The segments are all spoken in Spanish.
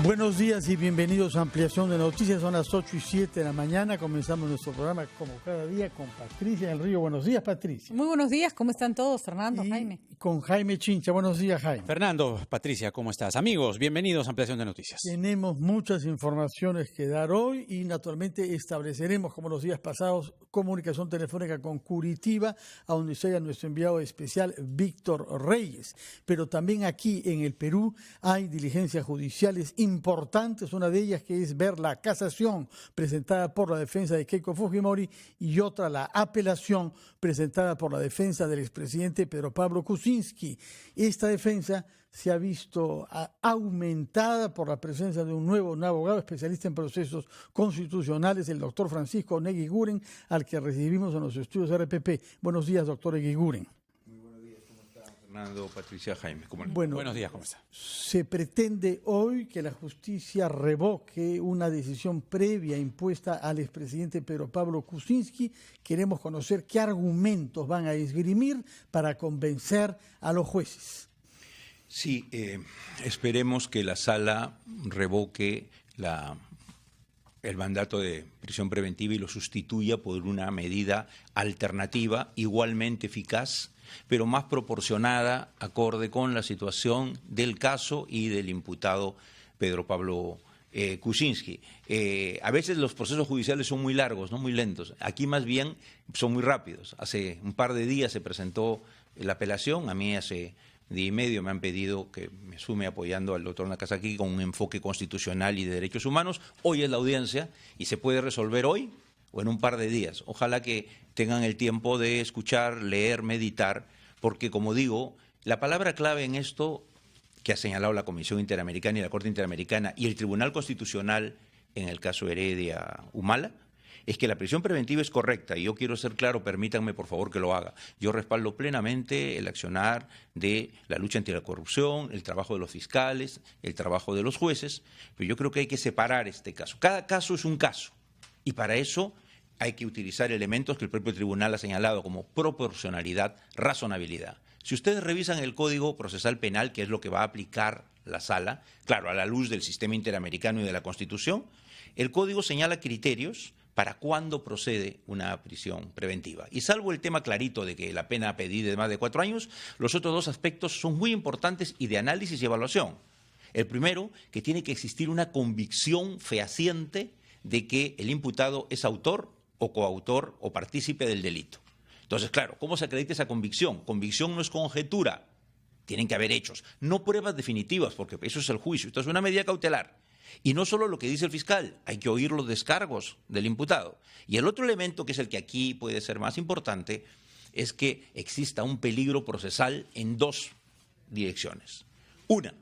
Buenos días y bienvenidos a Ampliación de Noticias. Son las 8:07 de la mañana. Comenzamos nuestro programa como cada día con Patricia del Río. Buenos días, Patricia. Muy buenos días. ¿Cómo están todos, Fernando, Jaime? Con Jaime Chincha. Buenos días, Jaime. Fernando, Patricia, ¿cómo estás? Amigos, bienvenidos a Ampliación de Noticias. Tenemos muchas informaciones que dar hoy y naturalmente estableceremos, como los días pasados, comunicación telefónica con Curitiba, a donde llega nuestro enviado especial Víctor Reyes. Pero también aquí en el Perú hay diligencias judiciales importantes, una de ellas que es ver la casación presentada por la defensa de Keiko Fujimori y otra la apelación presentada por la defensa del expresidente Pedro Pablo Kuczynski. Esta defensa se ha visto aumentada por la presencia de un nuevo abogado especialista en procesos constitucionales, el doctor Francisco Eguiguren, al que recibimos en los estudios de RPP. Buenos días, doctor Eguiguren. Fernando, Patricia, Jaime. Bueno, buenos días, ¿cómo está? Se pretende hoy que la justicia revoque una decisión previa impuesta al expresidente Pedro Pablo Kuczynski. Queremos conocer qué argumentos van a esgrimir para convencer a los jueces. Sí, esperemos que la sala revoque el mandato de prisión preventiva y lo sustituya por una medida alternativa igualmente eficaz, pero más proporcionada, acorde con la situación del caso y del imputado Pedro Pablo Kuczynski. A veces los procesos judiciales son muy largos, no muy lentos. Aquí más bien son muy rápidos. Hace un par de días se presentó la apelación. A mí hace día y medio me han pedido que me sume apoyando al doctor Nakazaki con un enfoque constitucional y de derechos humanos. Hoy es la audiencia y se puede resolver hoy o en un par de días. Ojalá que tengan el tiempo de escuchar, leer, meditar, porque, como digo, la palabra clave en esto que ha señalado la Comisión Interamericana y la Corte Interamericana y el Tribunal Constitucional en el caso Heredia-Humala es que la prisión preventiva es correcta, y yo quiero ser claro, permítanme por favor que lo haga. Yo respaldo plenamente el accionar de la lucha anti la corrupción, el trabajo de los fiscales, el trabajo de los jueces, pero yo creo que hay que separar este caso. Cada caso es un caso, y para eso hay que utilizar elementos que el propio tribunal ha señalado como proporcionalidad, razonabilidad. Si ustedes revisan el Código Procesal Penal, que es lo que va a aplicar la sala, claro, a la luz del sistema interamericano y de la Constitución, el Código señala criterios para cuándo procede una prisión preventiva. Y salvo el tema clarito de que la pena pedida de más de 4 años, los otros dos aspectos son muy importantes y de análisis y evaluación. El primero, que tiene que existir una convicción fehaciente de que el imputado es autor o coautor o partícipe del delito. Entonces, claro, ¿cómo se acredita esa convicción? Convicción no es conjetura, tienen que haber hechos, no pruebas definitivas, porque eso es el juicio, esto es una medida cautelar. Y no solo lo que dice el fiscal, hay que oír los descargos del imputado. Y el otro elemento, que es el que aquí puede ser más importante, es que exista un peligro procesal en dos direcciones. Una,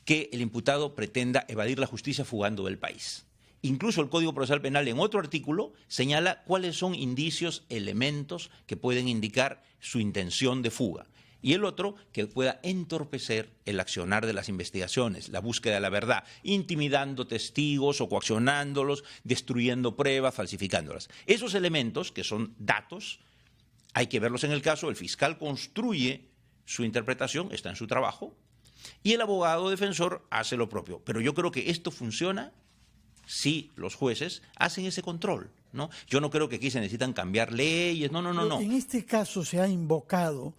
que el imputado pretenda evadir la justicia fugando del país. Incluso el Código Procesal Penal en otro artículo señala cuáles son indicios, elementos que pueden indicar su intención de fuga. Y el otro, que pueda entorpecer el accionar de las investigaciones, la búsqueda de la verdad, intimidando testigos o coaccionándolos, destruyendo pruebas, falsificándolas. Esos elementos, que son datos, hay que verlos en el caso. El fiscal construye su interpretación, está en su trabajo, y el abogado defensor hace lo propio. Pero yo creo que esto funciona si los jueces hacen ese control, ¿no? Yo no creo que aquí se necesitan cambiar leyes, no. En este caso se ha invocado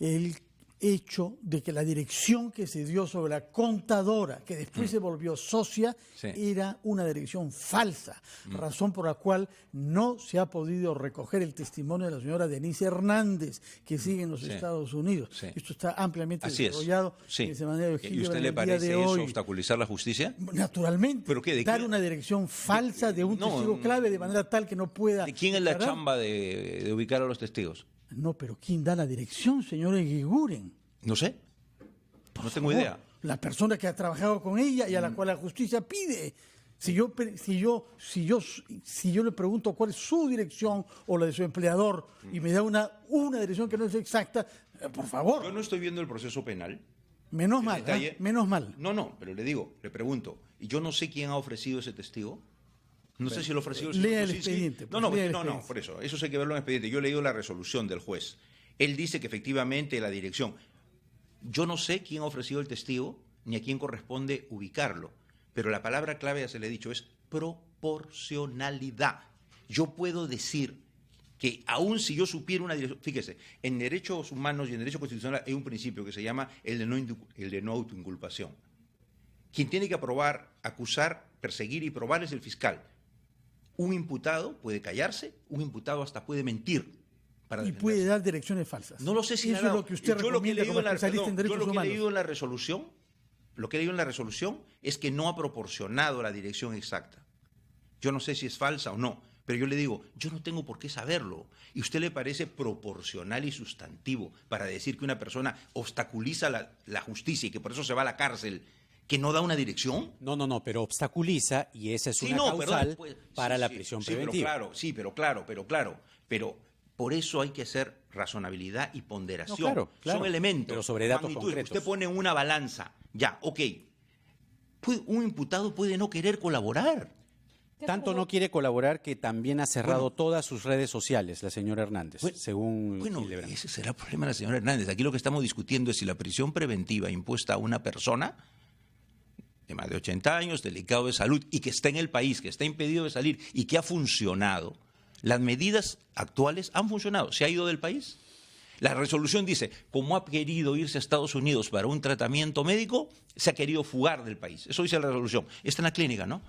el hecho de que la dirección que se dio sobre la contadora, que después se volvió socia, Sí. era una dirección falsa, razón por la cual no se ha podido recoger el testimonio de la señora Denise Hernández, que sigue en los Estados Unidos. Sí. Esto está ampliamente Así desarrollado sí. de manera ¿Y usted le parece eso obstaculizar la justicia? Naturalmente, ¿Pero qué, dar una dirección falsa de un testigo clave de manera tal que no pueda... ¿De quién es la declarar. chamba de ubicar a los testigos? No, pero ¿quién da la dirección, señor Eguiguren? No sé, no tengo Por favor, idea. La persona que ha trabajado con ella y a la cual la justicia pide. Si yo le pregunto cuál es su dirección o la de su empleador y me da una dirección que no es exacta, por favor. Yo no estoy viendo el proceso penal. Menos mal, detalle. menos mal. No, pero le pregunto, y yo no sé quién ha ofrecido ese testigo. No sé si lo ofreció el señor lea el Kuczynski. expediente, pues, No, lea el no, expediente. por eso hay que verlo en el expediente. Yo he leído la resolución del juez. Él dice que efectivamente la dirección. Yo no sé quién ha ofrecido el testigo ni a quién corresponde ubicarlo. pero la palabra clave, ya se le he dicho, es proporcionalidad. Yo puedo decir que aun si yo supiera una dirección, fíjese, en derechos humanos y en derecho constitucional hay un principio que se llama el de no autoinculpación. Quien tiene que acusar, perseguir y probar es el fiscal. Un imputado puede callarse, un imputado hasta puede mentir para defenderse. Y puede dar direcciones falsas. No lo sé si eso es lo que usted recomienda como especialista en derechos humanos. Lo que he leído en la resolución es que no ha proporcionado la dirección exacta. Yo no sé si es falsa o no, pero yo le digo, yo no tengo por qué saberlo. ¿Y a usted le parece proporcional y sustantivo para decir que una persona obstaculiza la justicia y que por eso se va a la cárcel, que no da una dirección? No, pero obstaculiza y esa es una causal para la prisión preventiva. Pero por eso hay que hacer razonabilidad y ponderación. Claro. Son elementos. Pero sobre datos concretos. Usted pone una balanza, ya, ok. Un imputado puede no querer colaborar. Tanto no quiere colaborar que también ha cerrado todas sus redes sociales, la señora Hernández, según Hildebrand. Ese será el problema de la señora Hernández. Aquí lo que estamos discutiendo es si la prisión preventiva impuesta a una persona de más de 80 años, delicado de salud y que está en el país, que está impedido de salir y que ha funcionado, las medidas actuales han funcionado. ¿Se ha ido del país? La resolución dice, como ha querido irse a Estados Unidos para un tratamiento médico, se ha querido fugar del país. Eso dice la resolución. Está en la clínica, ¿no?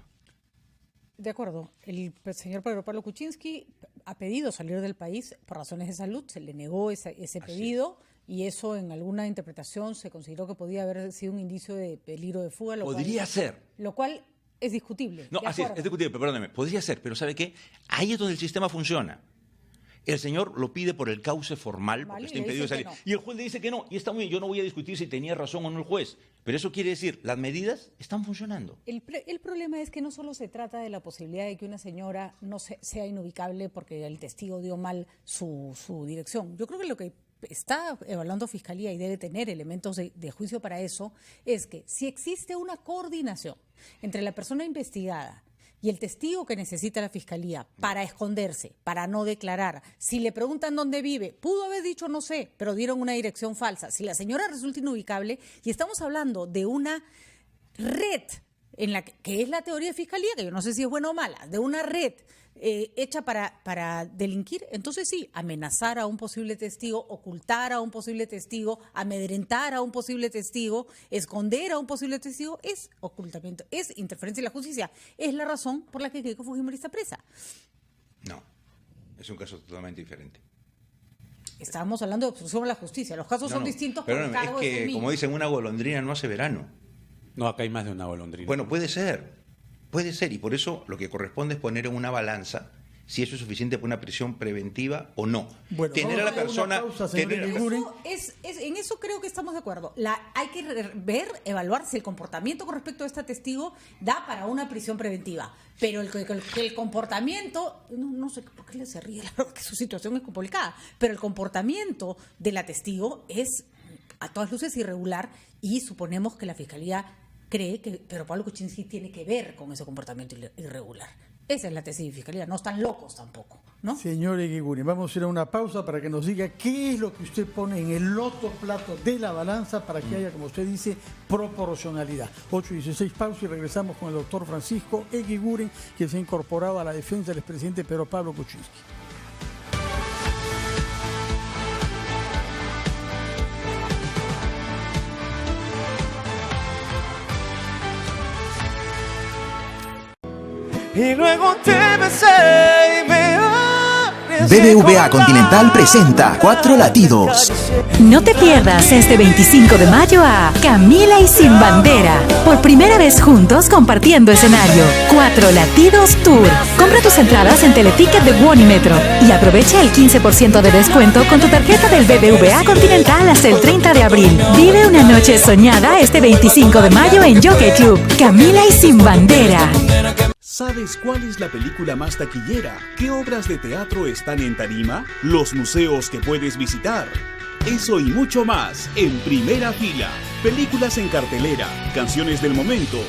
De acuerdo. El señor Pedro Pablo Kuczynski ha pedido salir del país por razones de salud, se le negó ese pedido y eso en alguna interpretación se consideró que podía haber sido un indicio de peligro de fuga. Podría ser. Lo cual es discutible. No, así es discutible, perdóneme. Podría ser, pero ¿sabe qué? Ahí es donde el sistema funciona. El señor lo pide por el cauce formal, porque está impedido de salir. No. Y el juez le dice que no, y está muy bien. Yo no voy a discutir si tenía razón o no el juez, pero eso quiere decir, las medidas están funcionando. El problema es que no solo se trata de la posibilidad de que una señora no sea inubicable porque el testigo dio mal su dirección. Yo creo que lo que está evaluando Fiscalía y debe tener elementos de juicio para eso es que si existe una coordinación entre la persona investigada y el testigo que necesita la Fiscalía para esconderse, para no declarar, si le preguntan dónde vive, pudo haber dicho no sé, pero dieron una dirección falsa. Si la señora resulta inubicable, y estamos hablando de una red, en la que es la teoría de Fiscalía, que yo no sé si es buena o mala, de una red hecha para delinquir, entonces sí, amenazar a un posible testigo, ocultar a un posible testigo, amedrentar a un posible testigo, esconder a un posible testigo, es ocultamiento, es interferencia en la justicia. Es la razón por la que Keiko Fujimori está presa. No, es un caso totalmente diferente. Estábamos hablando de obstrucción a la justicia. Los casos son distintos, pero el cargo es el mismo. Como dicen, una golondrina no hace verano. No, acá hay más de una golondrina. Bueno, puede ser, y por eso lo que corresponde es poner en una balanza si eso es suficiente para una prisión preventiva o no. Bueno, tener a la persona... En eso creo que estamos de acuerdo. Hay que evaluar si el comportamiento con respecto a este testigo da para una prisión preventiva. Pero el comportamiento, no sé por qué se ríe, la verdad que su situación es complicada, pero el comportamiento de la testigo es a todas luces irregular y suponemos que la Fiscalía cree que Pedro Pablo Kuczynski tiene que ver con ese comportamiento irregular. Esa es la tesis de Fiscalía, no están locos tampoco, ¿no? Señor Eguiguren, vamos a ir a una pausa para que nos diga qué es lo que usted pone en el otro plato de la balanza para que haya, como usted dice, proporcionalidad. 8:16, pausa y regresamos con el doctor Francisco Eguiguren, que se ha incorporado a la defensa del expresidente Pedro Pablo Kuczynski. Y luego te besé y me BBVA Continental presenta 4 latidos. No te pierdas este 25 de mayo a Camila y Sin Bandera. Por primera vez juntos compartiendo escenario. 4 Latidos Tour. Compra tus entradas en Teleticket de Wonimetro y aprovecha el 15% de descuento con tu tarjeta del BBVA Continental hasta el 30 de abril. Vive una noche soñada este 25 de mayo en Jockey Club. Camila y Sin Bandera. ¿Sabes cuál es la película más taquillera? ¿Qué obras de teatro están en tarima? ¿Los museos que puedes visitar? Eso y mucho más en Primera Fila. Películas en cartelera, canciones del momento,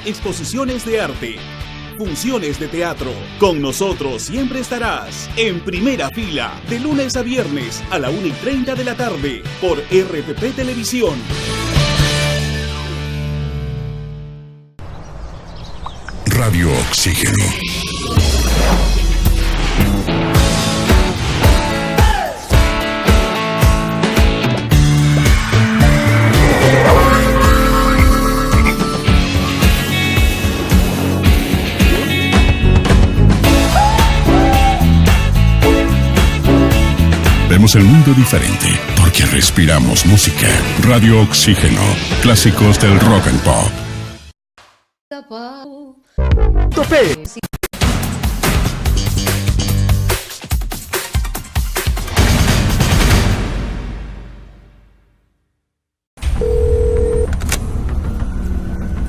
exposiciones de arte, funciones de teatro. Con nosotros siempre estarás en Primera Fila, de lunes a viernes a la 1:30 de la tarde por RPP Televisión. Radio Oxígeno. Vemos el mundo diferente porque respiramos música. Radio Oxígeno. Clásicos del rock and pop. Tope.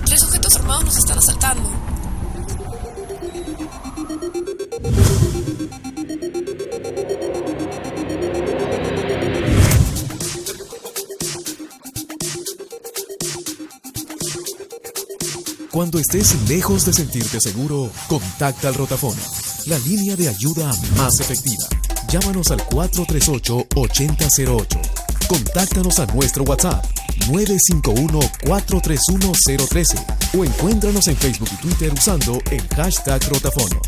Tres sujetos armados nos están asaltando. Cuando estés lejos de sentirte seguro, contacta al Rotafono, la línea de ayuda más efectiva. Llámanos al 438-8008. Contáctanos a nuestro WhatsApp 951-431-013 o encuéntranos en Facebook y Twitter usando el hashtag Rotafono.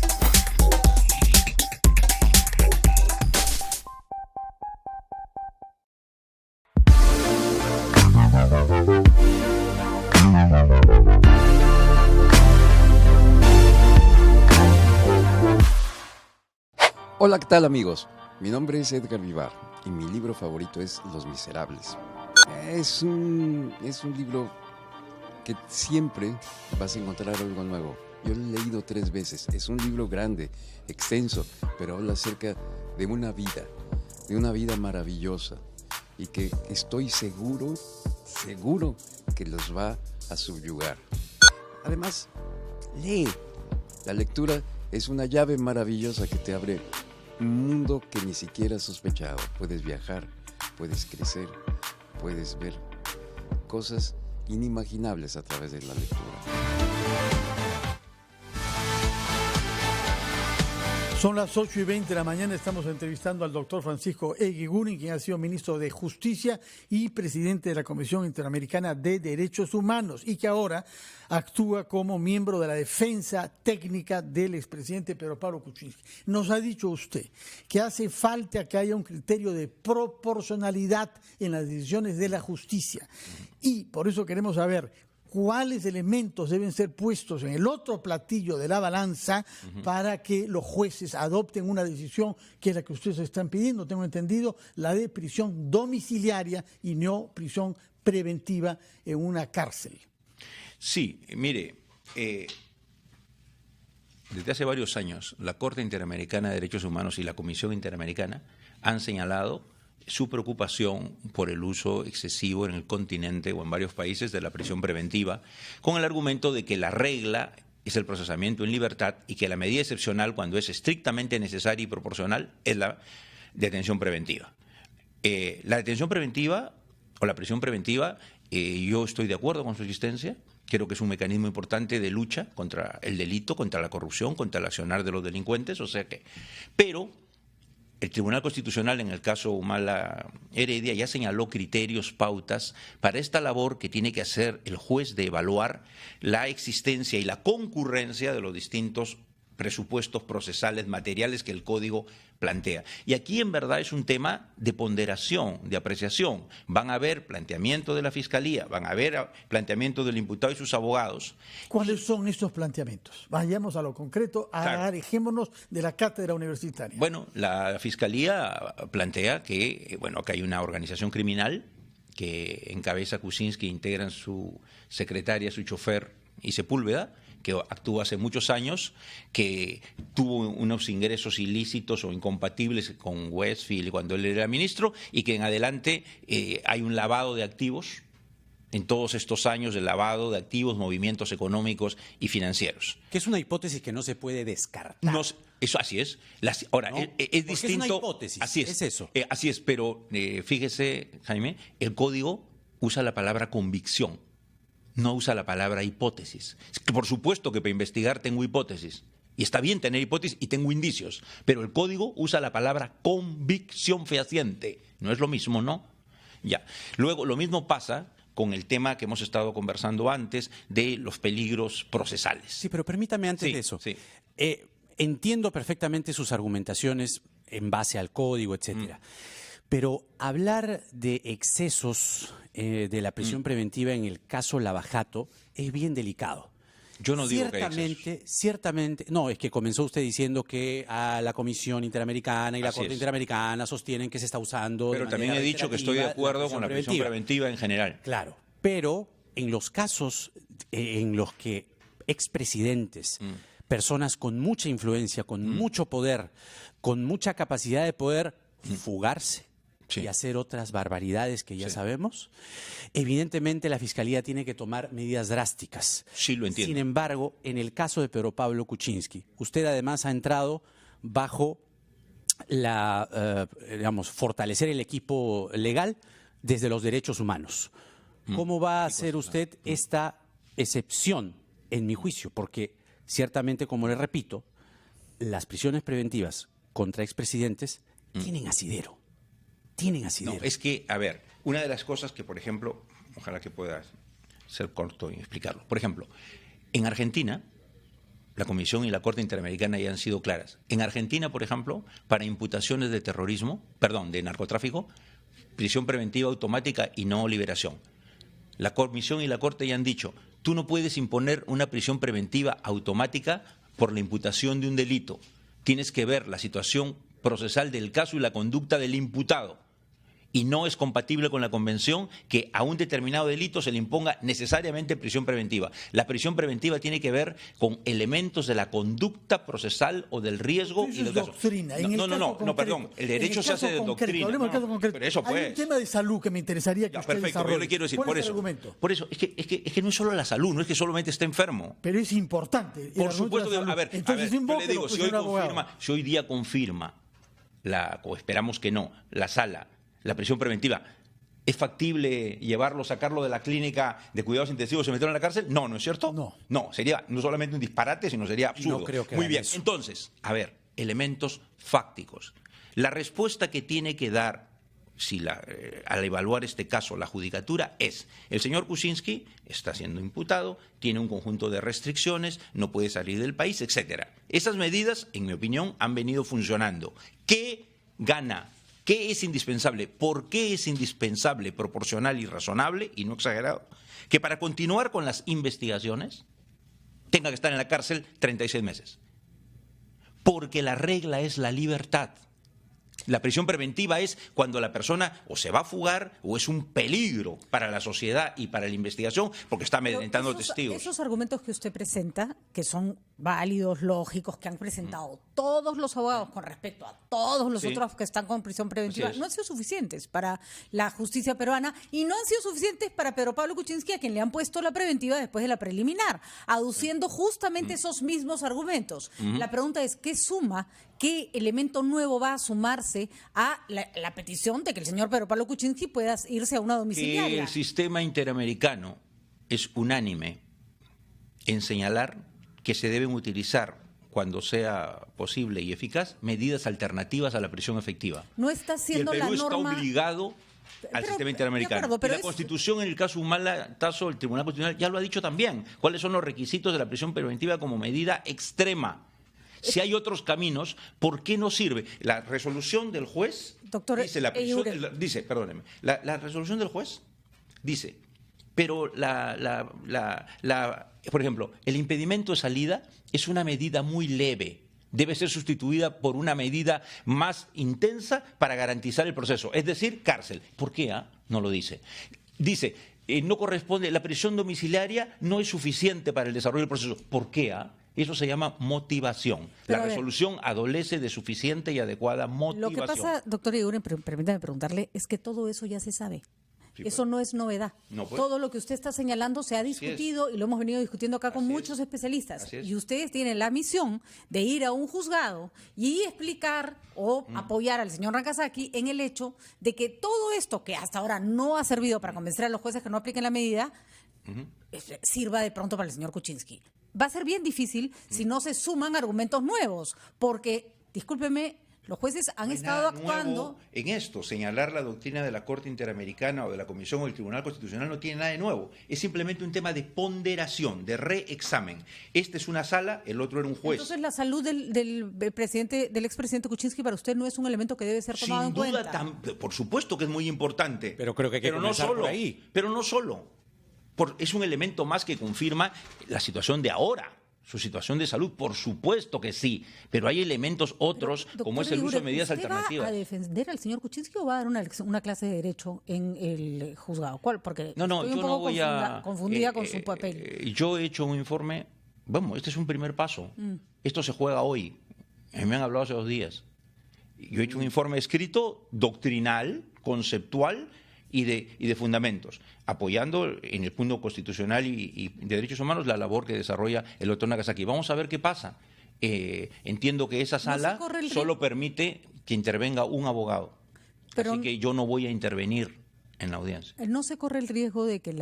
Hola, ¿qué tal amigos? Mi nombre es Edgar Vivar y mi libro favorito es Los Miserables. Es un libro que siempre vas a encontrar algo nuevo. Yo lo he leído 3 veces. Es un libro grande, extenso, pero habla acerca de una vida maravillosa y que estoy seguro que los va a subyugar. Además, lee. La lectura es una llave maravillosa que te abre un mundo que ni siquiera has sospechado. Puedes viajar, puedes crecer, puedes ver cosas inimaginables a través de la lectura. Son las 8:20 de la mañana, estamos entrevistando al doctor Francisco Eguiguren, quien ha sido ministro de Justicia y presidente de la Comisión Interamericana de Derechos Humanos y que ahora actúa como miembro de la defensa técnica del expresidente Pedro Pablo Kuczynski. Nos ha dicho usted que hace falta que haya un criterio de proporcionalidad en las decisiones de la justicia y por eso queremos saber cuáles elementos deben ser puestos en el otro platillo de la balanza para que los jueces adopten una decisión que es la que ustedes están pidiendo, tengo entendido, la de prisión domiciliaria y no prisión preventiva en una cárcel. Sí, mire, desde hace varios años la Corte Interamericana de Derechos Humanos y la Comisión Interamericana han señalado su preocupación por el uso excesivo en el continente o en varios países de la prisión preventiva, con el argumento de que la regla es el procesamiento en libertad y que la medida excepcional, cuando es estrictamente necesaria y proporcional, es la detención preventiva. La detención preventiva o la prisión preventiva, yo estoy de acuerdo con su existencia. Creo que es un mecanismo importante de lucha contra el delito, contra la corrupción, contra el accionar de los delincuentes, pero el Tribunal Constitucional, en el caso Humala Heredia, ya señaló criterios, pautas para esta labor que tiene que hacer el juez de evaluar la existencia y la concurrencia de los distintos presupuestos procesales, materiales que el Código plantea. Y aquí en verdad es un tema de ponderación, de apreciación. Van a haber planteamiento de la Fiscalía, van a haber planteamiento del imputado y sus abogados. ¿Cuáles son estos planteamientos? Vayamos a lo concreto, alejémonos de la cátedra universitaria. Bueno, la Fiscalía plantea que hay una organización criminal que encabeza Kuczynski, integran su secretaria, su chofer y Sepúlveda, que actúa hace muchos años, que tuvo unos ingresos ilícitos o incompatibles con Westfield cuando él era ministro, y que en adelante hay un lavado de activos, en todos estos años de lavado de activos, movimientos económicos y financieros. Que es una hipótesis que no se puede descartar. No, eso así es. Ahora, ¿no? Es distinto. Es una hipótesis, así es eso. Así es, pero fíjese, Jaime, el Código usa la palabra convicción. No usa la palabra hipótesis. Por supuesto que para investigar tengo hipótesis, y está bien tener hipótesis y tengo indicios, pero el Código usa la palabra convicción fehaciente. No es lo mismo, ¿no? Ya. Luego, lo mismo pasa con el tema que hemos estado conversando antes de los peligros procesales. Sí, pero permítame antes de eso. Sí. Entiendo perfectamente sus argumentaciones en base al código, etcétera. Pero hablar de excesos de la prisión preventiva en el caso Lavajato es bien delicado. Yo no digo que hay excesos. Ciertamente, no, es que comenzó usted diciendo que a la Comisión Interamericana y la Corte Interamericana sostienen que se está usando. Pero también he dicho que estoy de acuerdo con la prisión preventiva en general. Claro, pero en los casos en los que expresidentes, personas con mucha influencia, con mucho poder, con mucha capacidad de poder fugarse y hacer otras barbaridades que ya sabemos, evidentemente la Fiscalía tiene que tomar medidas drásticas. Sí, lo entiendo. Sin embargo, en el caso de Pedro Pablo Kuczynski, usted además ha entrado bajo fortalecer el equipo legal desde los derechos humanos. ¿Cómo va a hacer usted esta excepción, en mi juicio? Porque ciertamente, como le repito, las prisiones preventivas contra expresidentes tienen asidero. No, es que, a ver, una de las cosas que, por ejemplo, ojalá que pueda ser corto y explicarlo. Por ejemplo, en Argentina, la Comisión y la Corte Interamericana ya han sido claras. En Argentina, por ejemplo, para imputaciones de de narcotráfico, prisión preventiva automática y no liberación. La Comisión y la Corte ya han dicho, tú no puedes imponer una prisión preventiva automática por la imputación de un delito. Tienes que ver la situación procesal del caso y la conducta del imputado. Y no es compatible con la Convención que a un determinado delito se le imponga necesariamente prisión preventiva. La prisión preventiva tiene que ver con elementos de la conducta procesal o del riesgo y del caso. No, perdón. El derecho se hace de doctrina. Pero eso Hay un tema de salud que me interesaría que usted desarrolle. Yo le quiero decir, por eso, es que no es solo la salud, no es que solamente esté enfermo. Pero es importante. Por supuesto, yo le digo, si hoy día confirma, o esperamos que no, la sala, la prisión preventiva, ¿es factible llevarlo, sacarlo de la clínica de cuidados intensivos y meterlo en la cárcel? No, ¿no es cierto? No, sería no solamente un disparate, sino sería absurdo. No creo que Muy bien, entonces, a ver, elementos fácticos. La respuesta que tiene que dar al evaluar este caso la judicatura es: el señor Kuczynski está siendo imputado, tiene un conjunto de restricciones, no puede salir del país, etcétera. Esas medidas, en mi opinión, han venido funcionando. ¿Qué gana? ¿Qué es indispensable? ¿Por qué es indispensable, proporcional y razonable, y no exagerado, que para continuar con las investigaciones tenga que estar en la cárcel 36 meses? Porque la regla es la libertad. La prisión preventiva es cuando la persona o se va a fugar o es un peligro para la sociedad y para la investigación porque está amedrentando testigos. Esos argumentos que usted presenta, que son válidos, lógicos, que han presentado todos los abogados con respecto a todos los otros que están con prisión preventiva, no han sido suficientes para la justicia peruana y no han sido suficientes para Pedro Pablo Kuczynski, a quien le han puesto la preventiva después de la preliminar, aduciendo justamente esos mismos argumentos. La pregunta es, ¿qué suma? ¿Qué elemento nuevo va a sumarse a la petición de que el señor Pedro Pablo Kuczynski pueda irse a una domiciliaria? Que el sistema interamericano es unánime en señalar que se deben utilizar, cuando sea posible y eficaz, medidas alternativas a la prisión efectiva. No está siendo la norma. Y el Perú está obligado al sistema interamericano. Y la Constitución, en el caso Humala Tazo, el Tribunal Constitucional ya lo ha dicho también. ¿Cuáles son los requisitos de la prisión preventiva como medida extrema? Si hay otros caminos, ¿por qué no sirve? La resolución del juez dice, la resolución del juez dice, pero por ejemplo, el impedimento de salida es una medida muy leve. Debe ser sustituida por una medida más intensa para garantizar el proceso, es decir, cárcel. ¿Por qué? No lo dice. Dice, no corresponde, la prisión domiciliaria no es suficiente para el desarrollo del proceso. ¿Por qué? Eso se llama motivación. La resolución adolece de suficiente y adecuada motivación. Lo que pasa, doctor Eguren, permítame preguntarle, es que todo eso ya se sabe. Sí, eso no es novedad. Todo lo que usted está señalando se ha discutido y lo hemos venido discutiendo acá con muchos especialistas. Y ustedes tienen la misión de ir a un juzgado y explicar o apoyar al señor Nakazaki en el hecho de que todo esto que hasta ahora no ha servido para convencer a los jueces que no apliquen la medida, sirva de pronto para el señor Va a ser bien difícil si no se suman argumentos nuevos, porque, discúlpeme, Los jueces han No hay estado nada actuando. nuevo en esto. Señalar la doctrina de la Corte Interamericana o de la Comisión o del Tribunal Constitucional no tiene nada de nuevo. Es simplemente un tema de ponderación, de reexamen. Este es una sala, el otro era un juez. Entonces, la salud del expresidente Kuczynski para usted no es un elemento que debe ser tomado en cuenta. Sin duda, por supuesto que es muy importante. Pero creo que hay que comenzar por ahí. Pero no solo. Es un elemento más que confirma la situación de ahora. Su situación de salud, por supuesto que sí, pero hay elementos otros, Doctor como es el uso de medidas ¿usted alternativas. ¿Va a defender al señor Kuczynski o va a dar una clase de derecho en el juzgado? ¿Cuál? Porque No, estoy un yo poco no voy confundida con su papel. Yo he hecho un informe, este es un primer paso. Esto se juega hoy. A mí me han hablado hace 2 días. Yo he hecho un informe escrito, doctrinal, conceptual y de fundamentos, apoyando en el punto constitucional y de derechos humanos la labor que desarrolla el doctor Nagasaki. Vamos a ver qué pasa. Entiendo que esa sala solo permite que intervenga un abogado. Pero así que yo no voy a intervenir en la audiencia. No se corre el riesgo de que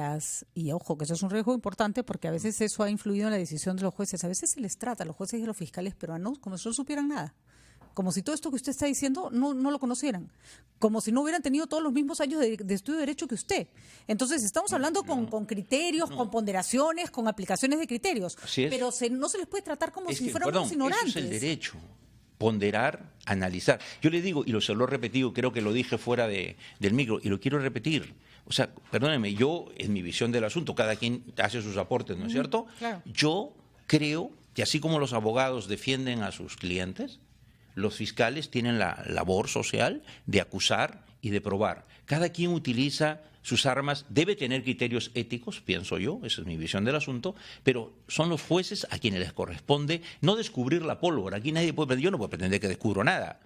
y ojo, que eso es un riesgo importante porque a veces eso ha influido en la decisión de los jueces. A veces se les trata a los jueces y a los fiscales peruanos como si no supieran nada. Como si todo esto que usted está diciendo no lo conocieran. Como si no hubieran tenido todos los mismos años de estudio de derecho que usted. Entonces, estamos hablando con criterios, con ponderaciones, con aplicaciones de criterios. Pero no se les puede tratar como si fueran unos ignorantes. Eso es el derecho. Ponderar, analizar. Yo le digo, y se lo he repetido, creo que lo dije fuera del micro, y lo quiero repetir. O sea, perdónenme, yo, en mi visión del asunto, cada quien hace sus aportes, ¿no es cierto? Claro. Yo creo que así como los abogados defienden a sus clientes, los fiscales tienen la labor social de acusar y de probar. Cada quien utiliza sus armas, debe tener criterios éticos, pienso yo, esa es mi visión del asunto, pero son los jueces a quienes les corresponde no descubrir la pólvora. Aquí nadie puede, yo no puedo pretender que descubro nada.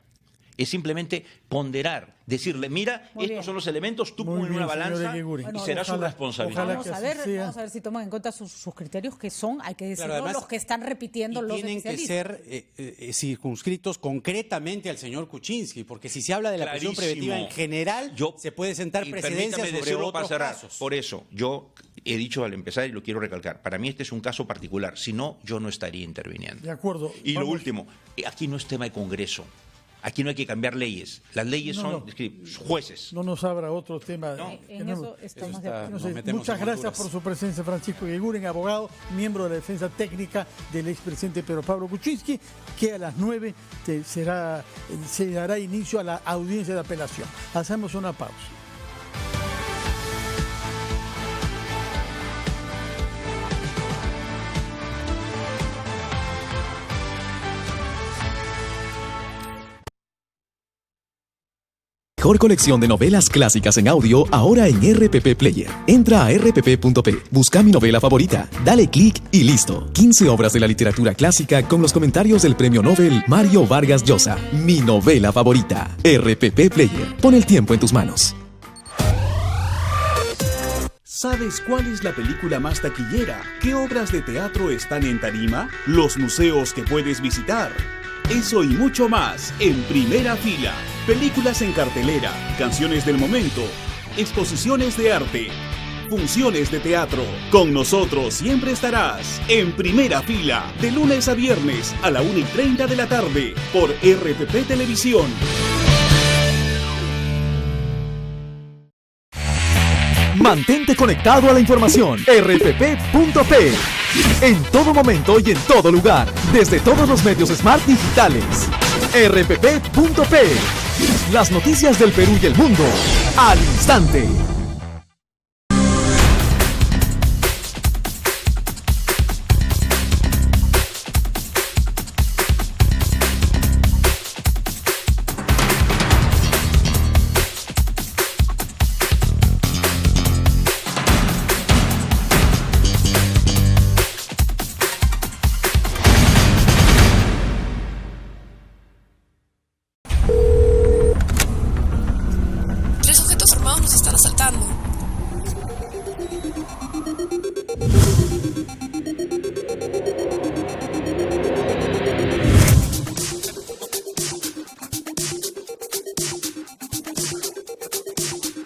Es simplemente ponderar, decirle, mira, estos son los elementos, tú pones una balanza y será su responsabilidad. Vamos a ver si toman en cuenta sus criterios, que son, hay que decirlo, además, los que están repitiendo los especialistas. Tienen que ser circunscritos concretamente al señor Kuczynski, porque si se habla de la prisión preventiva en general, se puede sentar precedencia sobre otros casos. Por eso, yo he dicho al empezar y lo quiero recalcar, para mí este es un caso particular, si no, yo no estaría interviniendo. De acuerdo. Y lo último, aquí no es tema de Congreso. Aquí no hay que cambiar leyes. Las leyes son jueces. No nos abra otro tema. En eso estamos de acuerdo. Muchas gracias por su presencia, Francisco Eguiguren, abogado, miembro de la defensa técnica del expresidente Pedro Pablo Kuczynski, que a las 9 se dará inicio a la audiencia de apelación. Hacemos una pausa. Mejor colección de novelas clásicas en audio ahora en RPP Player. Entra a rpp.p, busca mi novela favorita, dale clic y listo. 15 obras de la literatura clásica con los comentarios del premio Nobel Mario Vargas Llosa. Mi novela favorita. RPP Player. Pon el tiempo en tus manos. ¿Sabes cuál es la película más taquillera? ¿Qué obras de teatro están en tarima? ¿Los museos que puedes visitar? Eso y mucho más en Primera Fila. Películas en cartelera, canciones del momento, exposiciones de arte, funciones de teatro. Con nosotros siempre estarás en Primera Fila, de lunes a viernes a la 1:30 de la tarde por RPP Televisión. Mantente conectado a la información. rpp.p. En todo momento y en todo lugar, desde todos los medios smart digitales. rpp.p. Las noticias del Perú y el mundo al instante.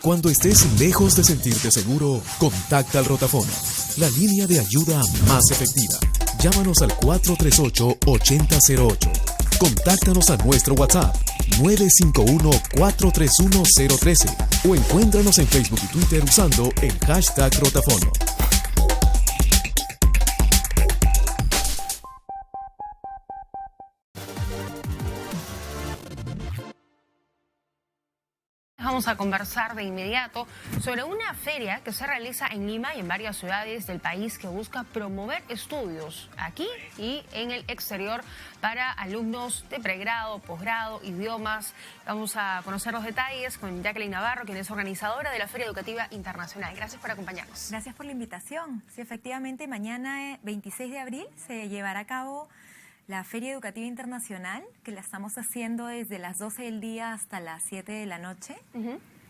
Cuando estés lejos de sentirte seguro, contacta al Rotafono, la línea de ayuda más efectiva. Llámanos al 438-8008. Contáctanos a nuestro WhatsApp 951-431-013 o encuéntranos en Facebook y Twitter usando el hashtag Rotafono. Vamos a conversar de inmediato sobre una feria que se realiza en Lima y en varias ciudades del país que busca promover estudios aquí y en el exterior para alumnos de pregrado, posgrado, idiomas. Vamos a conocer los detalles con Jacqueline Navarro, quien es organizadora de la Feria Educativa Internacional. Gracias por acompañarnos. Gracias por la invitación. Sí, efectivamente, mañana 26 de abril se llevará a cabo la Feria Educativa Internacional, que la estamos haciendo desde las 12 del día hasta las 7 de la noche.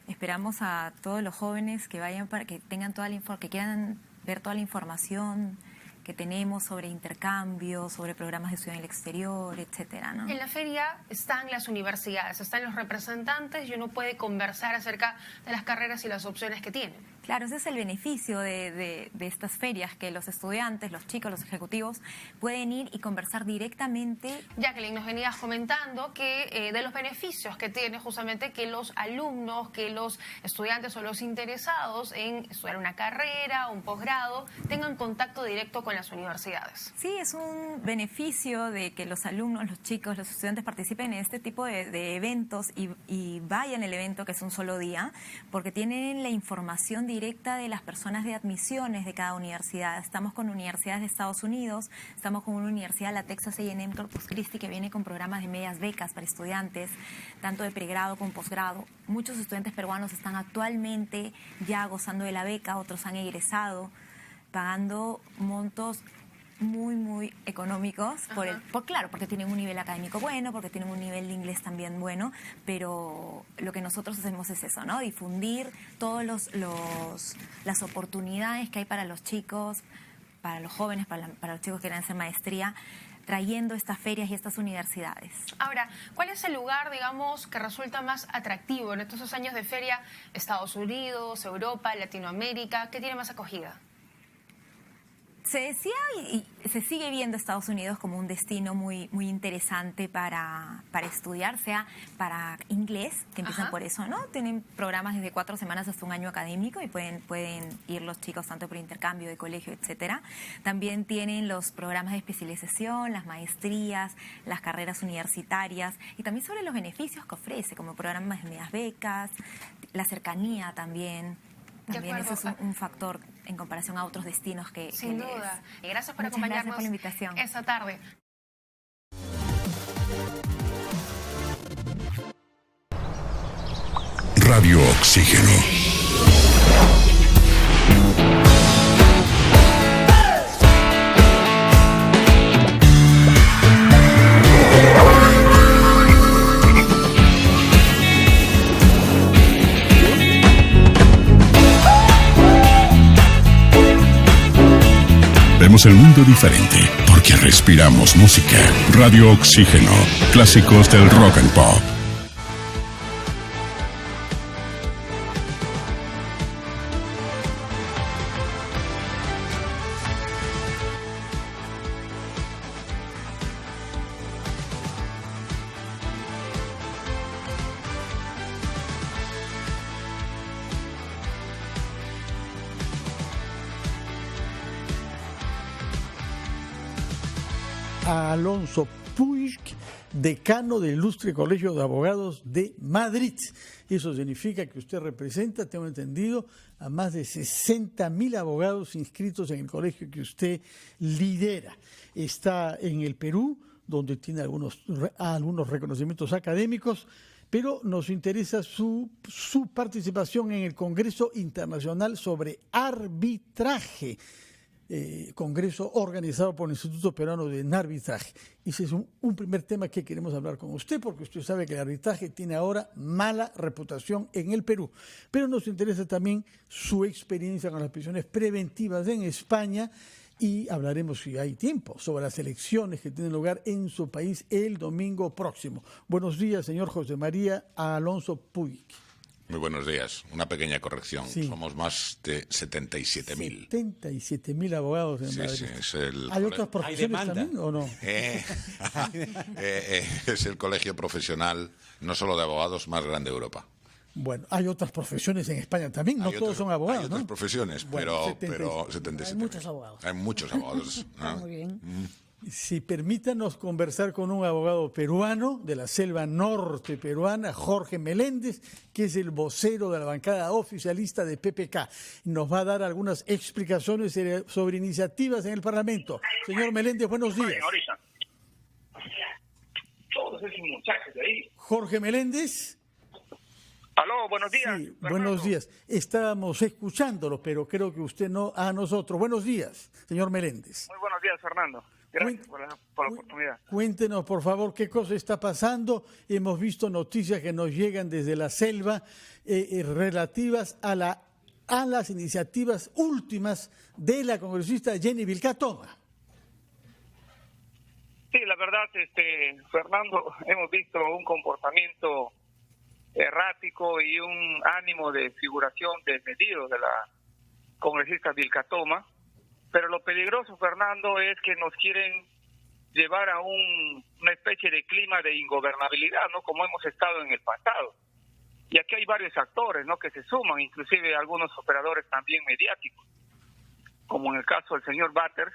Esperamos a todos los jóvenes que vayan para que tengan que quieran ver toda la información que tenemos sobre intercambio, sobre programas de estudio en el exterior, etcétera, ¿no? En la feria están las universidades, están los representantes y uno puede conversar acerca de las carreras y las opciones que tienen. Claro, ese es el beneficio de estas ferias, que los estudiantes, los chicos, los ejecutivos pueden ir y conversar directamente. Jacqueline, nos venías comentando que de los beneficios que tiene justamente que los alumnos, que los estudiantes o los interesados en estudiar una carrera, un posgrado, tengan contacto directo con las universidades. Sí, es un beneficio de que los alumnos, los chicos, los estudiantes participen en este tipo de eventos y vayan al evento, que es un solo día, porque tienen la información directa de las personas de admisiones de cada universidad. Estamos con universidades de Estados Unidos, estamos con una universidad, la Texas A&M Corpus Christi, que viene con programas de medias becas para estudiantes, tanto de pregrado como posgrado. Muchos estudiantes peruanos están actualmente ya gozando de la beca, otros han egresado, pagando montos muy económicos, claro, porque tienen un nivel académico bueno, porque tienen un nivel de inglés también bueno, pero lo que nosotros hacemos es eso, ¿no? Difundir todas las oportunidades que hay para los chicos, para los jóvenes, para los chicos que quieran hacer maestría, trayendo estas ferias y estas universidades. Ahora, ¿cuál es el lugar, digamos, que resulta más atractivo en estos 2 años de feria? ¿Estados Unidos, Europa, Latinoamérica? ¿Qué tiene más acogida? Se decía y se sigue viendo Estados Unidos como un destino muy interesante para estudiar, sea para inglés, que empiezan por eso, ¿no? Tienen programas desde 4 semanas hasta un año académico y pueden ir los chicos tanto por intercambio de colegio, etcétera. También tienen los programas de especialización, las maestrías, las carreras universitarias y también sobre los beneficios que ofrece, como programas de medias becas, la cercanía también. También eso es un factor en comparación a otros destinos que sin duda. Y gracias por Muchas acompañarnos. Gracias por la invitación. Esta tarde. Radio Oxígeno. Vemos el mundo diferente porque respiramos música. Radio Oxígeno, clásicos del rock and pop. Alonso Puig, decano del Ilustre Colegio de Abogados de Madrid. Eso significa que usted representa, tengo entendido, a más de 60.000 abogados inscritos en el colegio que usted lidera. Está en el Perú, donde tiene algunos reconocimientos académicos, pero nos interesa su participación en el Congreso Internacional sobre Arbitraje. Congreso organizado por el Instituto Peruano de Arbitraje. Ese es un primer tema que queremos hablar con usted, porque usted sabe que el arbitraje tiene ahora mala reputación en el Perú. Pero nos interesa también su experiencia con las prisiones preventivas en España y hablaremos, si hay tiempo, sobre las elecciones que tienen lugar en su país el domingo próximo. Buenos días, señor José María Alonso Puig. Muy buenos días. Una pequeña corrección. Sí. Somos más de 77.000. 77.000 abogados en Madrid. Sí, es el ¿Hay otras profesiones también o no? Es el colegio profesional, no solo de abogados, más grande de Europa. Bueno, hay otras profesiones en España también, no todos son abogados, hay otras ¿no? profesiones, Bueno, pero 77. Hay muchos abogados. Hay muchos abogados. ¿No? Muy bien. Si permítanos conversar con un abogado peruano de la selva norte peruana, Jorge Meléndez, que es el vocero de la bancada oficialista de PPK. Nos va a dar algunas explicaciones sobre iniciativas en el Parlamento. Señor Meléndez, buenos días. Todos esos muchachos de ahí. Jorge Meléndez. Aló, buenos días. Sí, buenos días. Estábamos escuchándolo, pero creo que usted no a nosotros. Buenos días, señor Meléndez. Muy buenos días, Fernando. Gracias por la oportunidad. Cuéntenos, por favor, qué cosa está pasando. Hemos visto noticias que nos llegan desde la selva relativas a las iniciativas últimas de la congresista Jenny Vilcatoma. Sí, la verdad, Fernando, hemos visto un comportamiento errático y un ánimo de figuración desmedido de la congresista Vilcatoma. Pero lo peligroso, Fernando, es que nos quieren llevar a una especie de clima de ingobernabilidad, ¿no? Como hemos estado en el pasado. Y aquí hay varios actores, ¿no? Que se suman, inclusive algunos operadores también mediáticos, como en el caso del señor Batters,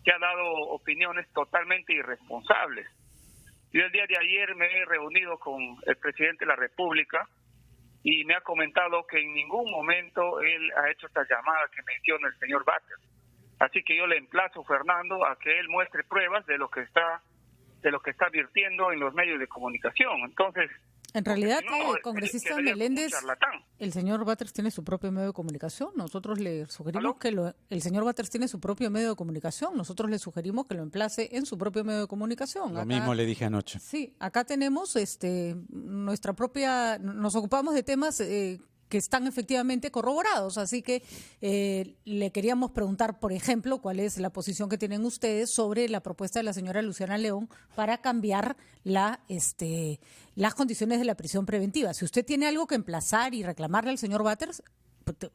que ha dado opiniones totalmente irresponsables. Yo el día de ayer me he reunido con el presidente de la República y me ha comentado que en ningún momento él ha hecho esta llamada que menciona el señor Batters. Así que yo le emplazo, Fernando, a que él muestre pruebas de lo que está advirtiendo en los medios de comunicación. Entonces, en realidad, congresista Meléndez, el señor Batters tiene su propio medio de comunicación. Nosotros le sugerimos el señor Batters tiene su propio medio de comunicación. Nosotros le sugerimos que lo emplace en su propio medio de comunicación. Lo mismo le dije anoche. Sí, acá tenemos nuestra propia, nos ocupamos de temas que están efectivamente corroborados. Así que le queríamos preguntar, por ejemplo, cuál es la posición que tienen ustedes sobre la propuesta de la señora Luciana León para cambiar las condiciones de la prisión preventiva. Si usted tiene algo que emplazar y reclamarle al señor Batters,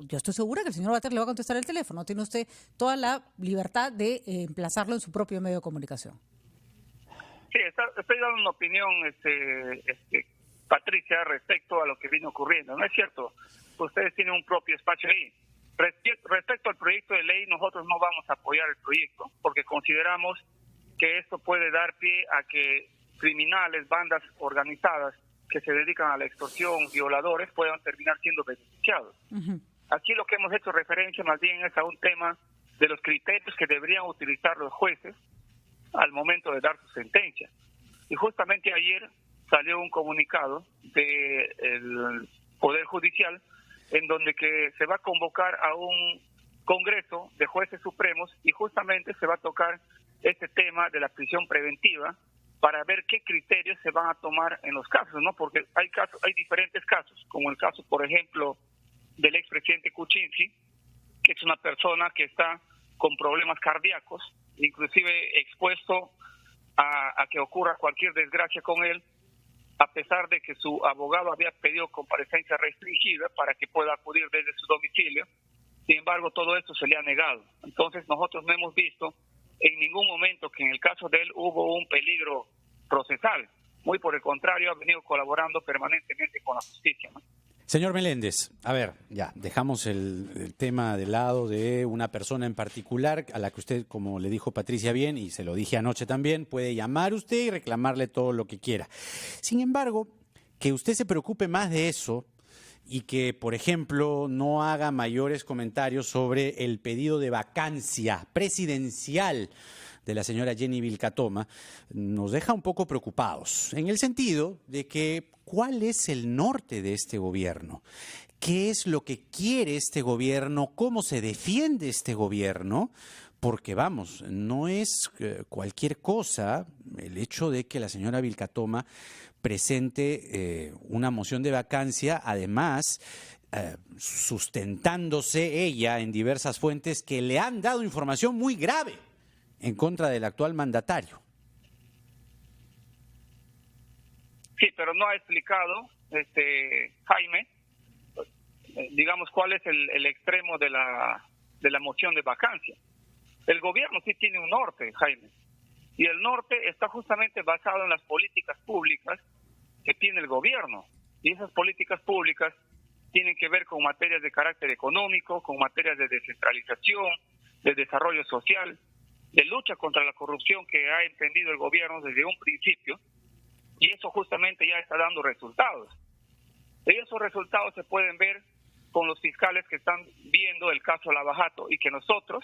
yo estoy segura que el señor Batters le va a contestar el teléfono. Tiene usted toda la libertad de emplazarlo en su propio medio de comunicación. Sí, estoy dando una opinión, Patricia, respecto a lo que vino ocurriendo. ¿No es cierto? Ustedes tienen un propio espacio ahí. Respecto al proyecto de ley, nosotros no vamos a apoyar el proyecto porque consideramos que esto puede dar pie a que criminales, bandas organizadas que se dedican a la extorsión, violadores, puedan terminar siendo beneficiados. Uh-huh. Aquí lo que hemos hecho referencia más bien es a un tema de los criterios que deberían utilizar los jueces al momento de dar su sentencia. Y justamente ayer salió un comunicado del Poder Judicial en donde que se va a convocar a un congreso de jueces supremos y justamente se va a tocar este tema de la prisión preventiva para ver qué criterios se van a tomar en los casos, ¿no? Porque hay diferentes casos, como el caso, por ejemplo, del expresidente Kuczynski, que es una persona que está con problemas cardíacos, inclusive expuesto a que ocurra cualquier desgracia con él, a pesar de que su abogado había pedido comparecencia restringida para que pueda acudir desde su domicilio. Sin embargo, todo esto se le ha negado. Entonces, nosotros no hemos visto en ningún momento que en el caso de él hubo un peligro procesal. Muy por el contrario, ha venido colaborando permanentemente con la justicia, ¿no? Señor Meléndez, a ver, ya, dejamos el tema de lado de una persona en particular a la que usted, como le dijo Patricia bien, y se lo dije anoche también, puede llamar usted y reclamarle todo lo que quiera. Sin embargo, que usted se preocupe más de eso y que, por ejemplo, no haga mayores comentarios sobre el pedido de vacancia presidencial de la señora Jenny Vilcatoma, nos deja un poco preocupados, en el sentido de que ¿cuál es el norte de este gobierno? ¿Qué es lo que quiere este gobierno? ¿Cómo se defiende este gobierno? Porque, vamos, no es cualquier cosa el hecho de que la señora Vilcatoma presente una moción de vacancia, además sustentándose ella en diversas fuentes que le han dado información muy grave en contra del actual mandatario. Sí, pero no ha explicado, Jaime, digamos, cuál es el extremo de la moción de vacancia. El gobierno sí tiene un norte, Jaime, y el norte está justamente basado en las políticas públicas que tiene el gobierno, y esas políticas públicas tienen que ver con materias de carácter económico, con materias de descentralización, de desarrollo social, de lucha contra la corrupción que ha emprendido el gobierno desde un principio, y eso justamente ya está dando resultados. Y esos resultados se pueden ver con los fiscales que están viendo el caso Lavajato, y que nosotros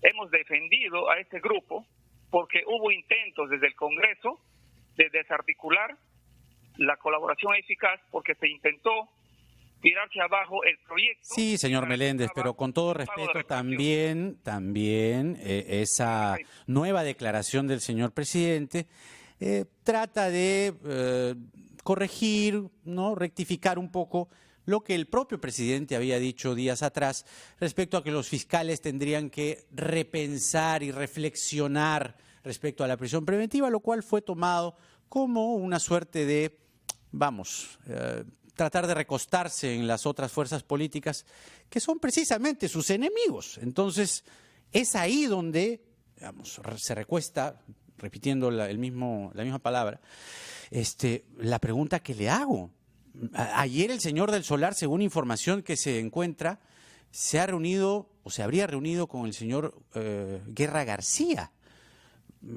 hemos defendido a este grupo porque hubo intentos desde el Congreso de desarticular la colaboración eficaz, porque se intentó tirarse abajo el proyecto. Sí, señor Meléndez, pero con todo respeto también esa nueva declaración del señor presidente trata de corregir, ¿no?, rectificar un poco lo que el propio presidente había dicho días atrás respecto a que los fiscales tendrían que repensar y reflexionar respecto a la prisión preventiva, lo cual fue tomado como una suerte de, tratar de recostarse en las otras fuerzas políticas que son precisamente sus enemigos. Entonces, es ahí donde, se recuesta, repitiendo la misma palabra, la pregunta que le hago. Ayer el señor del Solar, según información que se encuentra, se ha reunido o se habría reunido con el señor Guerra García,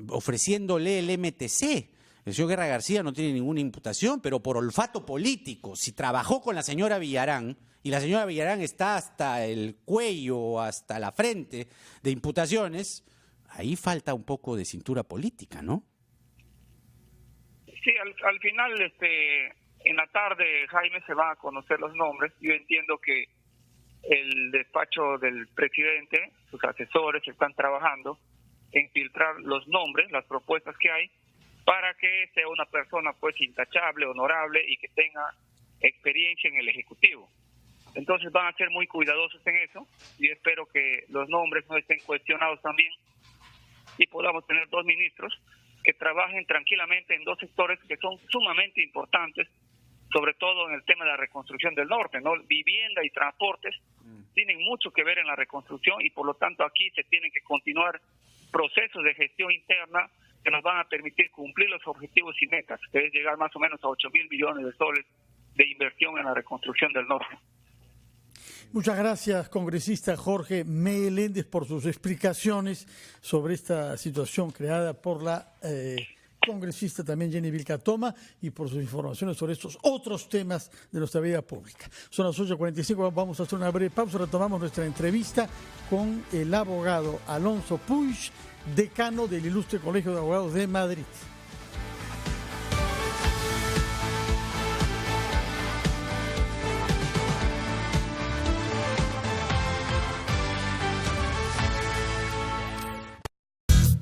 ofreciéndole el MTC. El señor Guerra García no tiene ninguna imputación, pero por olfato político, si trabajó con la señora Villarán, y la señora Villarán está hasta el cuello, hasta la frente de imputaciones, ahí falta un poco de cintura política, ¿no? Sí, al final, en la tarde, Jaime, se van a conocer los nombres. Yo entiendo que el despacho del presidente, sus asesores están trabajando en filtrar los nombres, las propuestas que hay, para que sea una persona pues intachable, honorable y que tenga experiencia en el Ejecutivo. Entonces van a ser muy cuidadosos en eso, y espero que los nombres no estén cuestionados también y podamos tener 2 ministros que trabajen tranquilamente en 2 sectores que son sumamente importantes, sobre todo en el tema de la reconstrucción del norte, ¿no? Vivienda y transportes tienen mucho que ver en la reconstrucción, y por lo tanto aquí se tienen que continuar procesos de gestión interna que nos van a permitir cumplir los objetivos y metas, que es llegar más o menos a 8.000 millones de soles de inversión en la reconstrucción del norte. Muchas gracias, congresista Jorge Meléndez, por sus explicaciones sobre esta situación creada por la congresista también Jenny Vilcatoma, y por sus informaciones sobre estos otros temas de nuestra vida pública. Son las 8:45, vamos a hacer una breve pausa, retomamos nuestra entrevista con el abogado Alonso Puig, decano del Ilustre Colegio de Abogados de Madrid.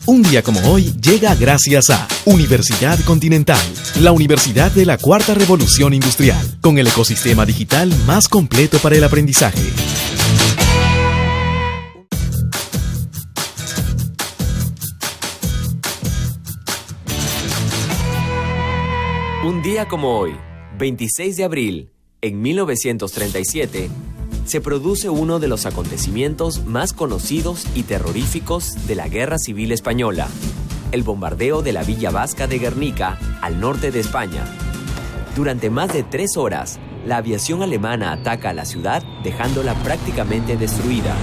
Un día como hoy llega gracias a Universidad Continental, la universidad de la Cuarta Revolución Industrial, con el ecosistema digital más completo para el aprendizaje. Un día como hoy, 26 de abril, en 1937, se produce uno de los acontecimientos más conocidos y terroríficos de la Guerra Civil Española, el bombardeo de la Villa Vasca de Guernica, al norte de España. Durante más de 3 horas, la aviación alemana ataca a la ciudad, dejándola prácticamente destruida.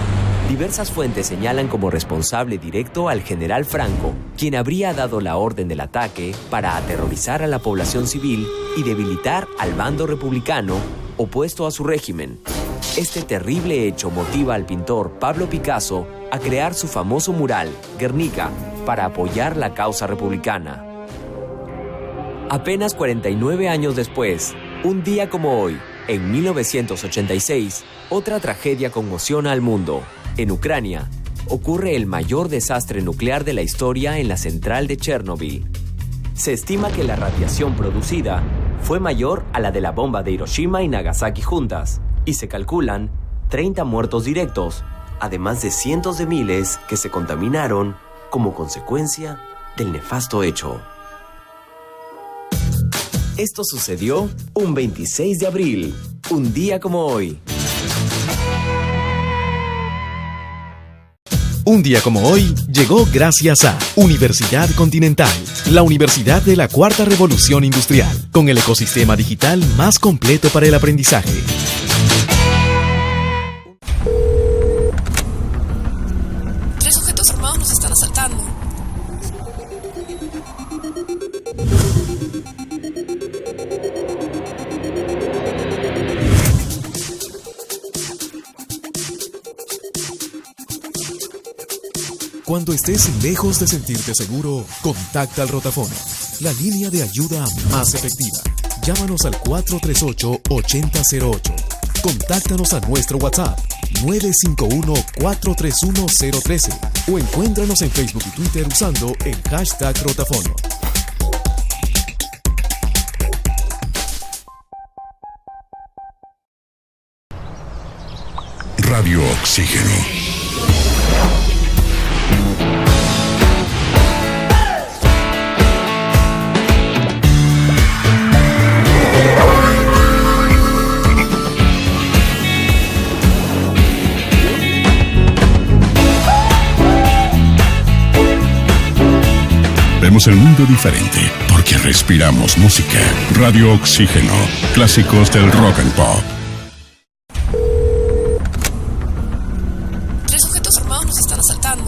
Diversas fuentes señalan como responsable directo al general Franco, quien habría dado la orden del ataque para aterrorizar a la población civil y debilitar al bando republicano opuesto a su régimen. Este terrible hecho motiva al pintor Pablo Picasso a crear su famoso mural, Guernica, para apoyar la causa republicana. Apenas 49 años después, un día como hoy, en 1986, otra tragedia conmociona al mundo. En Ucrania, ocurre el mayor desastre nuclear de la historia en la central de Chernobyl. Se estima que la radiación producida fue mayor a la de la bomba de Hiroshima y Nagasaki juntas, y se calculan 30 muertos directos, además de cientos de miles que se contaminaron como consecuencia del nefasto hecho. Esto sucedió un 26 de abril, un día como hoy. Un día como hoy llegó gracias a Universidad Continental, la universidad de la Cuarta Revolución Industrial, con el ecosistema digital más completo para el aprendizaje. Tres sujetos armados nos están asaltando. Cuando estés lejos de sentirte seguro, contacta al rotafono, la línea de ayuda más efectiva. Llámanos al 438-8008. Contáctanos a nuestro WhatsApp 951-431-013 o encuéntranos en Facebook y Twitter usando el hashtag rotafono. Radio Oxígeno. Vemos el mundo diferente porque respiramos música. Radio Oxígeno. Clásicos del rock and pop. Tres sujetos armados nos están asaltando.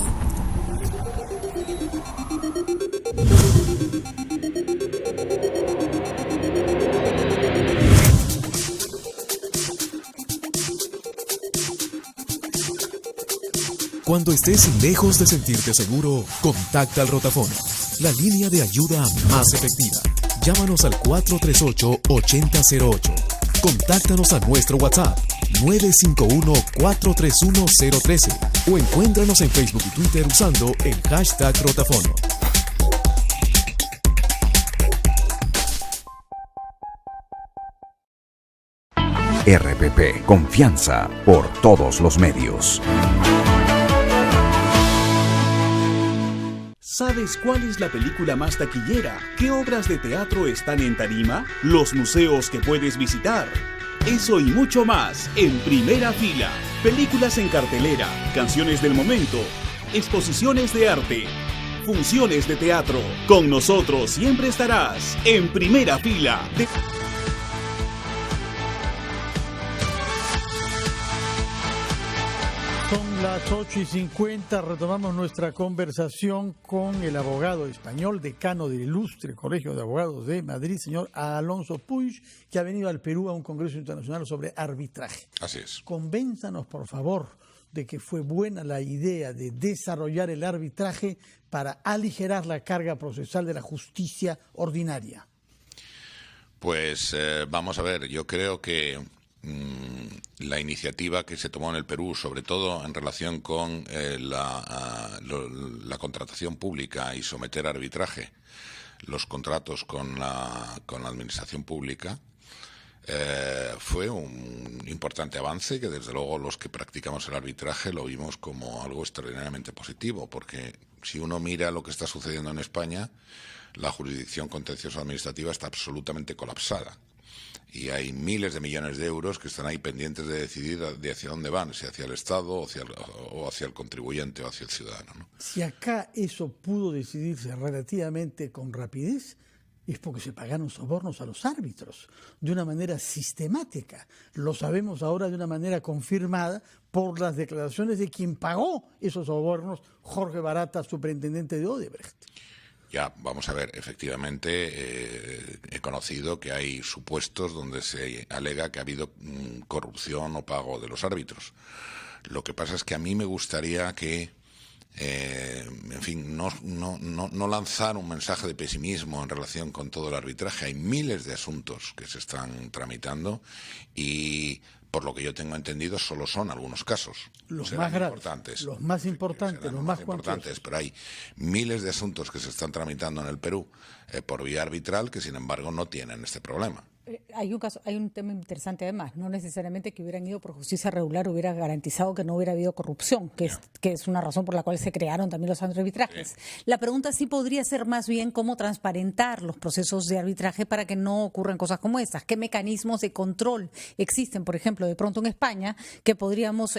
Cuando estés lejos de sentirte seguro, contacta al rotafono, la línea de ayuda más efectiva. Llámanos al 438-8008. Contáctanos a nuestro WhatsApp 951-431-013 o encuéntranos en Facebook y Twitter usando el hashtag rotafono. RPP, confianza por todos los medios. ¿Sabes cuál es la película más taquillera? ¿Qué obras de teatro están en tarima? ¿Los museos que puedes visitar? Eso y mucho más en Primera Fila. Películas en cartelera, canciones del momento, exposiciones de arte, funciones de teatro. Con nosotros siempre estarás en Primera Fila. Son las 8:50, retomamos nuestra conversación con el abogado español, decano del Ilustre Colegio de Abogados de Madrid, señor Alonso Puig, que ha venido al Perú a un congreso internacional sobre arbitraje. Así es. Convénzanos, por favor, de que fue buena la idea de desarrollar el arbitraje para aligerar la carga procesal de la justicia ordinaria. Pues vamos a ver, yo creo que la iniciativa que se tomó en el Perú, sobre todo en relación con la contratación pública y someter a arbitraje los contratos con la administración pública, fue un importante avance que desde luego los que practicamos el arbitraje lo vimos como algo extraordinariamente positivo, porque si uno mira lo que está sucediendo en España, la jurisdicción contencioso administrativa está absolutamente colapsada. Y hay miles de millones de euros que están ahí pendientes de decidir de hacia dónde van, si hacia el Estado o hacia el contribuyente o hacia el ciudadano, ¿no? Si acá eso pudo decidirse relativamente con rapidez, es porque se pagaron sobornos a los árbitros de una manera sistemática. Lo sabemos ahora de una manera confirmada por las declaraciones de quien pagó esos sobornos, Jorge Barata, superintendente de Odebrecht. Ya, vamos a ver, efectivamente he conocido que hay supuestos donde se alega que ha habido corrupción o pago de los árbitros. Lo que pasa es que a mí me gustaría que, en fin, no lanzar un mensaje de pesimismo en relación con todo el arbitraje. Hay miles de asuntos que se están tramitando y, por lo que yo tengo entendido, solo son algunos casos. Los más graves, los más importantes, los más importantes, pero hay miles de asuntos que se están tramitando en el Perú por vía arbitral que, sin embargo, no tienen este problema. Hay un tema interesante además, no necesariamente que hubieran ido por justicia regular hubiera garantizado que no hubiera habido corrupción, que es una razón por la cual se crearon también los arbitrajes. Sí. La pregunta sí podría ser más bien cómo transparentar los procesos de arbitraje para que no ocurran cosas como estas. ¿Qué mecanismos de control existen, por ejemplo, de pronto en España, que podríamos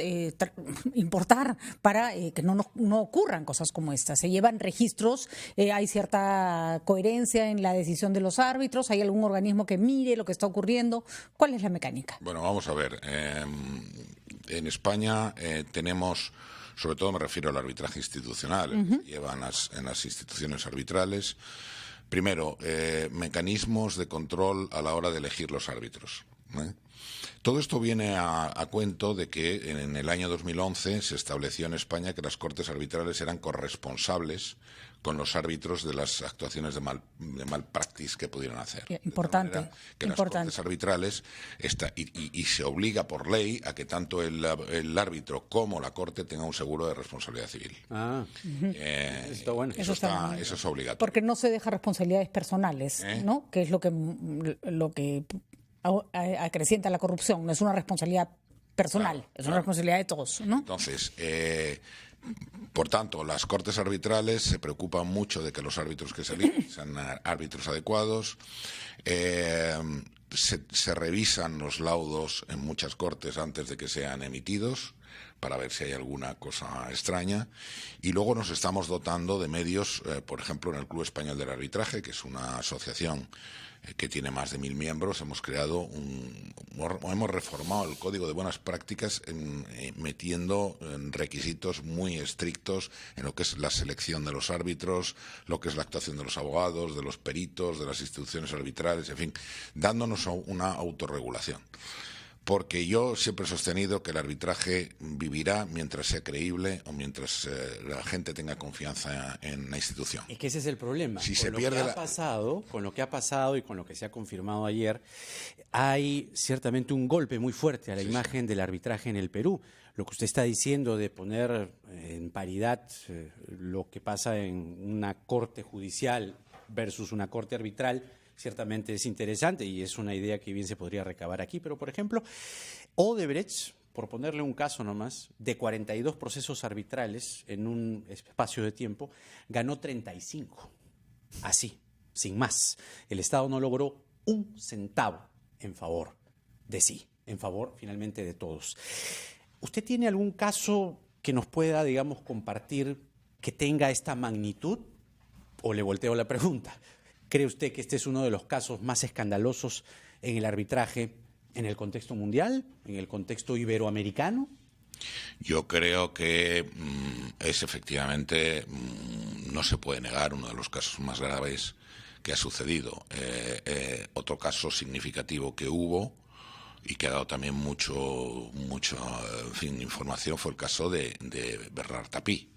importar para que no ocurran cosas como estas? ¿Se llevan registros? ¿Hay cierta coherencia en la decisión de los árbitros? ¿Hay algún organismo que mire lo que está ocurriendo? ¿Cuál es la mecánica? Bueno, vamos a ver. En España tenemos, sobre todo me refiero al arbitraje institucional, que llevan en las instituciones arbitrales. Primero, mecanismos de control a la hora de elegir los árbitros. Todo esto viene a cuento de que en el año 2011 se estableció en España que las Cortes arbitrales eran corresponsables con los árbitros de las actuaciones de malpractice que pudieran hacer. Importante. Que las Cortes arbitrales y se obliga por ley a que tanto el árbitro como la Corte tengan un seguro de responsabilidad civil. Está bueno. Eso es obligatorio. Porque no se deja responsabilidades personales, ¿no? Que es lo que acrecienta la corrupción. No es una responsabilidad personal, es una responsabilidad de todos, ¿no? Entonces, por tanto, las Cortes arbitrales se preocupan mucho de que los árbitros que se eligen sean árbitros adecuados. Se revisan los laudos en muchas cortes antes de que sean emitidos para ver si hay alguna cosa extraña. Y luego nos estamos dotando de medios, por ejemplo, en el Club Español del Arbitraje, que es una asociación que tiene más de 1.000 miembros. Hemos reformado el Código de Buenas Prácticas metiendo requisitos muy estrictos en lo que es la selección de los árbitros, lo que es la actuación de los abogados, de los peritos, de las instituciones arbitrales, en fin, dándonos una autorregulación. Porque yo siempre he sostenido que el arbitraje vivirá mientras sea creíble o mientras la gente tenga confianza en la institución. Es que ese es el problema. Si con se lo pierde con lo que ha pasado y con lo que se ha confirmado ayer, hay ciertamente un golpe muy fuerte a la imagen del arbitraje en el Perú. Lo que usted está diciendo de poner en paridad lo que pasa en una corte judicial versus una corte arbitral, ciertamente es interesante y es una idea que bien se podría recabar aquí. Pero, por ejemplo, Odebrecht, por ponerle un caso nomás, de 42 procesos arbitrales en un espacio de tiempo, ganó 35. Así, sin más. El Estado no logró un centavo en favor de sí, en favor finalmente de todos. ¿Usted tiene algún caso que nos pueda, digamos, compartir que tenga esta magnitud? ¿O le volteo la pregunta? ¿Cree usted que este es uno de los casos más escandalosos en el arbitraje en el contexto mundial, en el contexto iberoamericano? Yo creo que es efectivamente, no se puede negar, uno de los casos más graves que ha sucedido. Otro caso significativo que hubo y que ha dado también mucha información fue el caso de Bernard Tapie.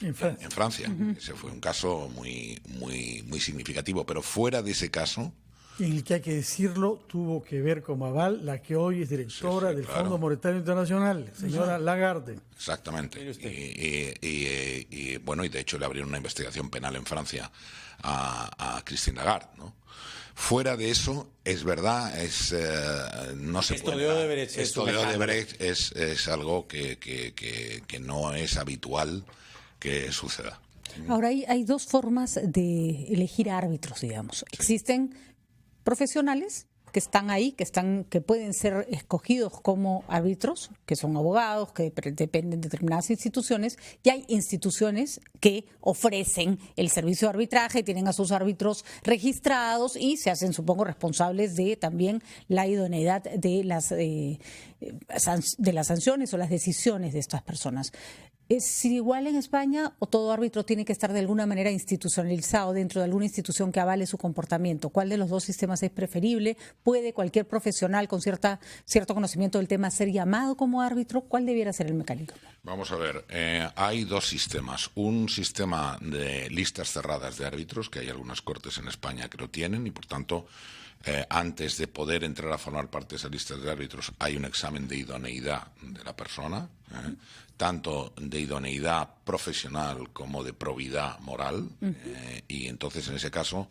En Francia. Ese fue un caso muy significativo, pero fuera de ese caso, en el que, hay que decirlo, tuvo que ver como aval la que hoy es directora del Fondo Monetario Internacional, señora Lagarde. Exactamente. Y bueno, y de hecho le abrieron una investigación penal en Francia a Christine Lagarde, ¿no? Fuera de eso, es verdad, no se puede negar. Esto de Odebrecht es algo que no es habitual que suceda. Ahora, hay dos formas de elegir árbitros, digamos. Sí. Existen profesionales que están ahí, que pueden ser escogidos como árbitros, que son abogados, que dependen de determinadas instituciones, y hay instituciones que ofrecen el servicio de arbitraje, tienen a sus árbitros registrados y se hacen, supongo, responsables de también la idoneidad de las sanciones o las decisiones de estas personas. ¿Es igual en España o todo árbitro tiene que estar de alguna manera institucionalizado dentro de alguna institución que avale su comportamiento? ¿Cuál de los dos sistemas es preferible? ¿Puede cualquier profesional con cierto conocimiento del tema ser llamado como árbitro? ¿Cuál debiera ser el mecanismo? Vamos a ver, hay dos sistemas. Un sistema de listas cerradas de árbitros, que hay algunas cortes en España que lo tienen y por tanto antes de poder entrar a formar parte de esas listas de árbitros hay un examen de idoneidad de la persona. tanto de idoneidad profesional como de probidad moral, y entonces en ese caso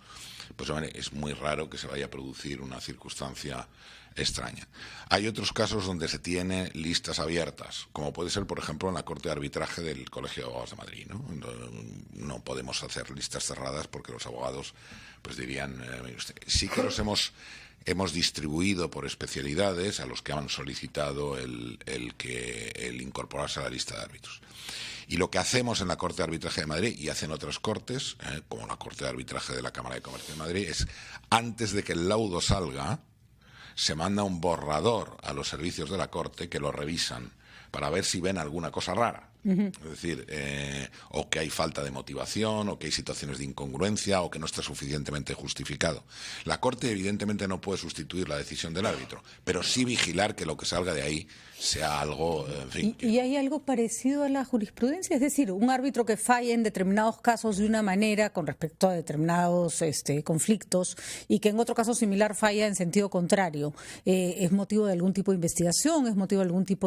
pues hombre, es muy raro que se vaya a producir una circunstancia extraña. Hay otros casos donde se tiene listas abiertas, como puede ser, por ejemplo, en la Corte de Arbitraje del Colegio de Abogados de Madrid, ¿no? No podemos hacer listas cerradas porque los abogados pues dirían, sí que los hemos distribuido por especialidades a los que han solicitado el incorporarse a la lista de árbitros. Y lo que hacemos en la Corte de Arbitraje de Madrid, y hacen otras cortes, como la Corte de Arbitraje de la Cámara de Comercio de Madrid, es antes de que el laudo salga, se manda un borrador a los servicios de la Corte que lo revisan para ver si ven alguna cosa rara. Es decir, o que hay falta de motivación, o que hay situaciones de incongruencia, o que no está suficientemente justificado. La Corte evidentemente no puede sustituir la decisión del árbitro, pero sí vigilar que lo que salga de ahí sea algo, en fin. ¿Y hay algo parecido a la jurisprudencia? Es decir, un árbitro que falle en determinados casos de una manera con respecto a determinados conflictos y que en otro caso similar falla en sentido contrario, ¿es motivo de algún tipo de investigación? ¿Es motivo de algún tipo